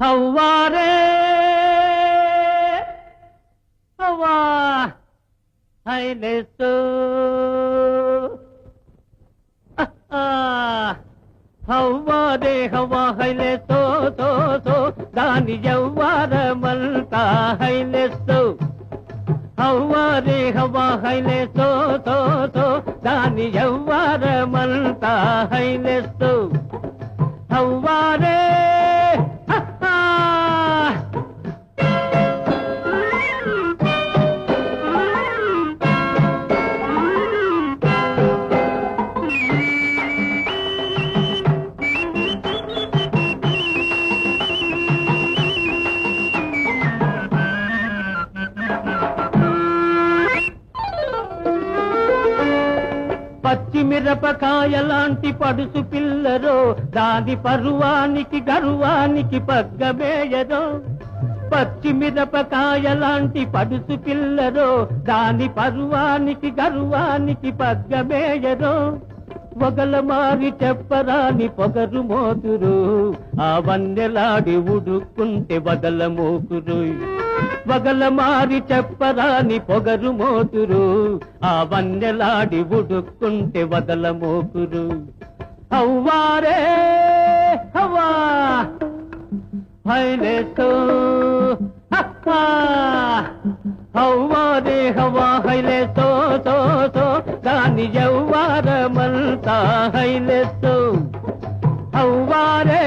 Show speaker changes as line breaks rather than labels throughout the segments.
హవ్వారే హవ్వా హైలెస్సు హవ్వారే హవ్వా హైలెస్సు so so దాని యవ్వారమంతా హైలెస్సు హవ్వారే హవ్వా హైలెస్సు so so దాని యవ్వారమంతా హైలెస్సు హవ్వారే పచ్చిమిరపకాయ లాంటి పడుసు పిల్లరో దాని పరువానికి గర్వానికి పగ్గమేయరో పచ్చిమిరపకాయ లాంటి పడుసు పిల్లరో దాని పరువానికి గర్వానికి పగ్గమేయరో వగల మారి చెప్పరాని పొగరు మోతురు ఆ వన్నెలాడి ఉడుక్కుంటే వగల మోకురు వగల మారి చెప్పరాని పొగరు మోతురు ఆ వన్నెలాడి ఉడుక్కుంటే వగల మోకురు హవ్వారే హవ్వా హైలెస్సు హవ్వారే హవ్వా హైలెస్సు సో సో దాని యవ్వారమంతా హైలెస్సు హవ్వారే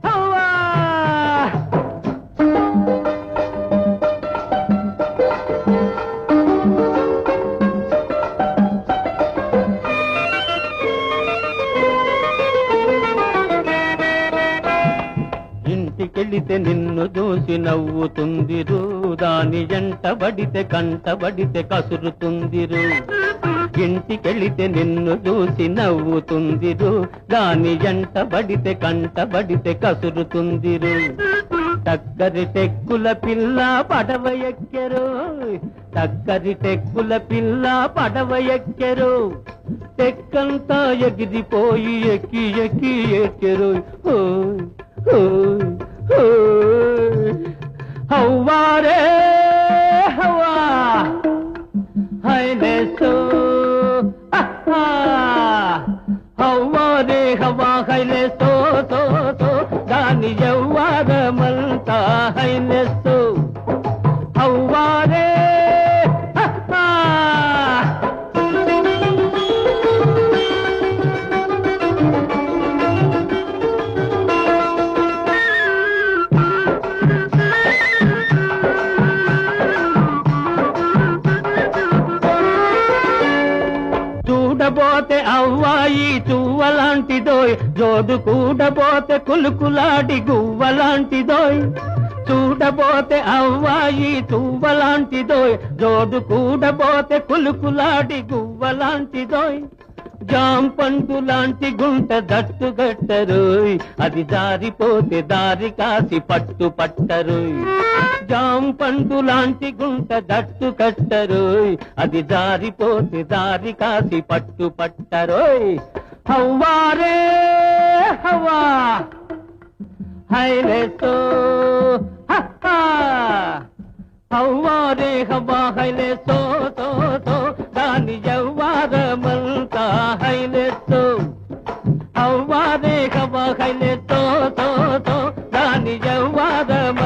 హవ్వా ఇంటికెళితే నిన్ను చూసి నవ్వుతుందిరు దాని ఎంటబడితే కంటబడితే కసురుతుందిరు ఇంటికెళితే నిన్ను చూసి నవ్వుతుందిరు దాని ఎంటబడితే కంటబడితే కసురుతుందిరు తక్కరి టెక్కుల పిల్ల పడవ ఎక్కెరు తక్కరి టెక్కుల పిల్ల పడవ ఎక్కెరు టెక్కంతా ఎగిరిపోయి ఎక్కి ఎక్కి ఎక్కెరు హవ్వారే హవ్వా హైలెస్సు హవ్వారే హవ్వా హైలెస్సు సో సో దాని యవ్వారమంతా హైలెస్సు హవ్వారే చూడబోతే అవ్వాయి చువ్వలాంటిదోయ్ జోడు కూడబోతే కులుకులాడి గువ్వలాంటిదోయ్ చూడబోతే అవ్వాయి చువ్వలాంటిదోయ్ జోడు కూడబోతే కులుకులాడి గువ్వలాంటిదోయ్ జాంపండు లాంటి గుంట దట్టుగట్టరోయ్ అది జారిపోతే దారి కాసి పట్టు పట్టరోయ్ జాంపండు లాంటి గుంట దట్టు కట్టరోయ్ అది జారిపోతే దారి కాసి పట్టు పట్టరోయ్ హవ్వారే హవ్వా హైలెస్సు హవ్వారే హవ్వా హైలెస్సు సో సో దాని యవ్వారమంతా హైలెస్సు హవ్వారే హవ్వా హైలెస్సు సో సో దాని యవ్వారమంతా